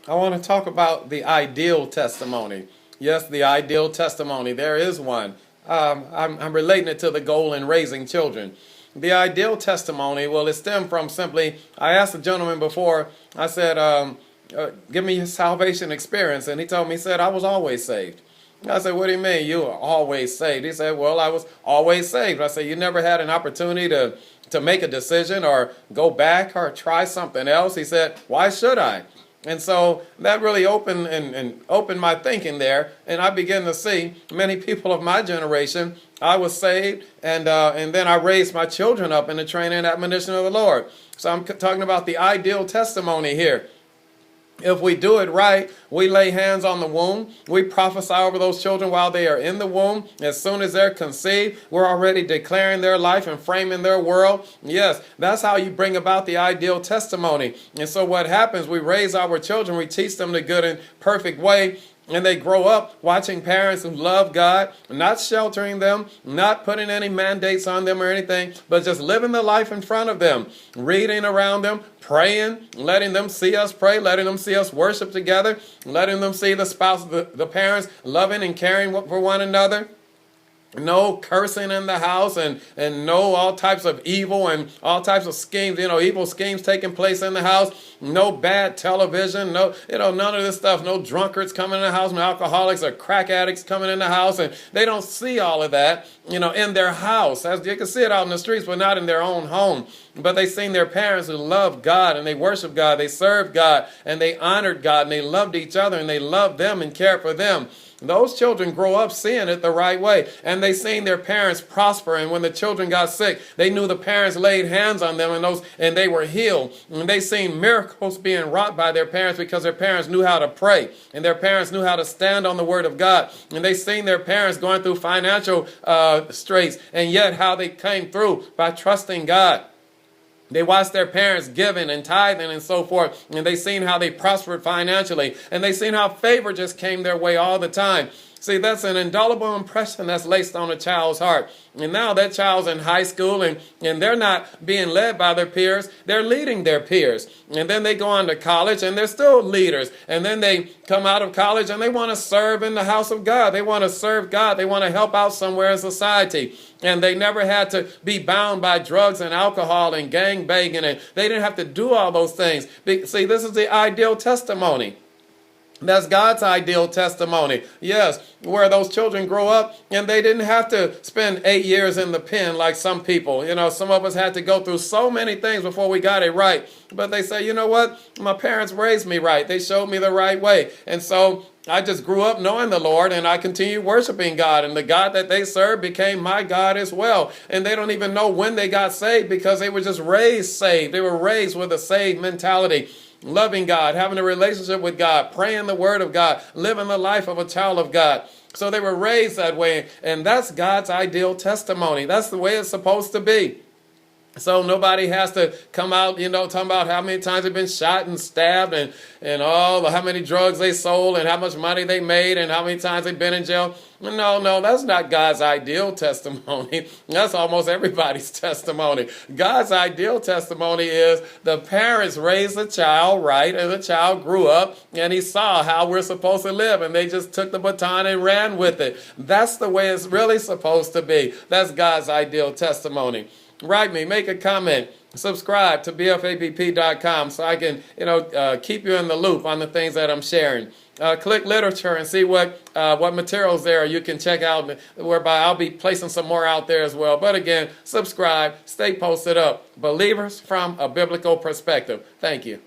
I want to talk about the ideal testimony. Yes, the ideal testimony. There is one. I'm relating it to the goal in raising children. The ideal testimony, well, it stemmed from simply, I asked the gentleman before, I said, give me your salvation experience. And he told me, he said, I was always saved. I said, what do you mean you were always saved? He said, well, I was always saved. I said, you never had an opportunity to make a decision or go back or try something else? He said, why should I? And so that really opened my thinking there, and I began to see many people of my generation. I was saved, and then I raised my children up in the training and admonition of the Lord. So I'm talking about the ideal testimony here. If we do it right, we lay hands on the womb. We prophesy over those children while they are in the womb. As soon as they're conceived, we're already declaring their life and framing their world. Yes, that's how you bring about the ideal testimony. And so what happens, we raise our children, we teach them the good and perfect way. And they grow up watching parents who love God, not sheltering them, not putting any mandates on them or anything, but just living the life in front of them, reading around them, praying, letting them see us pray, letting them see us worship together, letting them see the spouse, the parents loving and caring for one another. No cursing in the house and no all types of evil and all types of schemes, evil schemes taking place in the house. No bad television, no, none of this stuff. No drunkards coming in the house, no alcoholics or crack addicts coming in the house. And they don't see all of that, in their house. As you can see it out in the streets, but not in their own home. But they seen their parents who loved God and they worshiped God, they served God and they honored God and they loved each other and they loved them and cared for them. Those children grow up seeing it the right way, and they seen their parents prosper. And when the children got sick, they knew the parents laid hands on them, and they were healed. And they seen miracles being wrought by their parents because their parents knew how to pray, and their parents knew how to stand on the word of God. And they seen their parents going through financial straits, and yet how they came through by trusting God. They watched their parents giving and tithing and so forth, and they seen how they prospered financially, and they seen how favor just came their way all the time. See, that's an indelible impression that's laced on a child's heart. And now that child's in high school and they're not being led by their peers, they're leading their peers. And then they go on to college and they're still leaders. And then they come out of college and they want to serve in the house of God. They want to serve God. They want to help out somewhere in society. And they never had to be bound by drugs and alcohol and gang banging, and they didn't have to do all those things. See, this is the ideal testimony. That's God's ideal testimony. Yes, where those children grow up and they didn't have to spend 8 years in the pen like some people. Some of us had to go through so many things before we got it right. But they say, you know what? My parents raised me right. They showed me the right way. And so I just grew up knowing the Lord, and I continued worshiping God. And the God that they served became my God as well. And they don't even know when they got saved because they were just raised saved. They were raised with a saved mentality. Loving God, having a relationship with God, praying the word of God, living the life of a child of God. So they were raised that way, and that's God's ideal testimony. That's the way it's supposed to be. So nobody has to come out, talking about how many times they've been shot and stabbed and how many drugs they sold and how much money they made and how many times they've been in jail. No, that's not God's ideal testimony. That's almost everybody's testimony. God's ideal testimony is the parents raised the child right, and the child grew up and he saw how we're supposed to live, and they just took the baton and ran with it. That's the way it's really supposed to be. That's God's ideal testimony. Write me, make a comment, subscribe to bfabp.com so I can, keep you in the loop on the things that I'm sharing. Click literature and see what materials there you can check out, whereby I'll be placing some more out there as well. But again, subscribe, stay posted up. Believers from a biblical perspective. Thank you.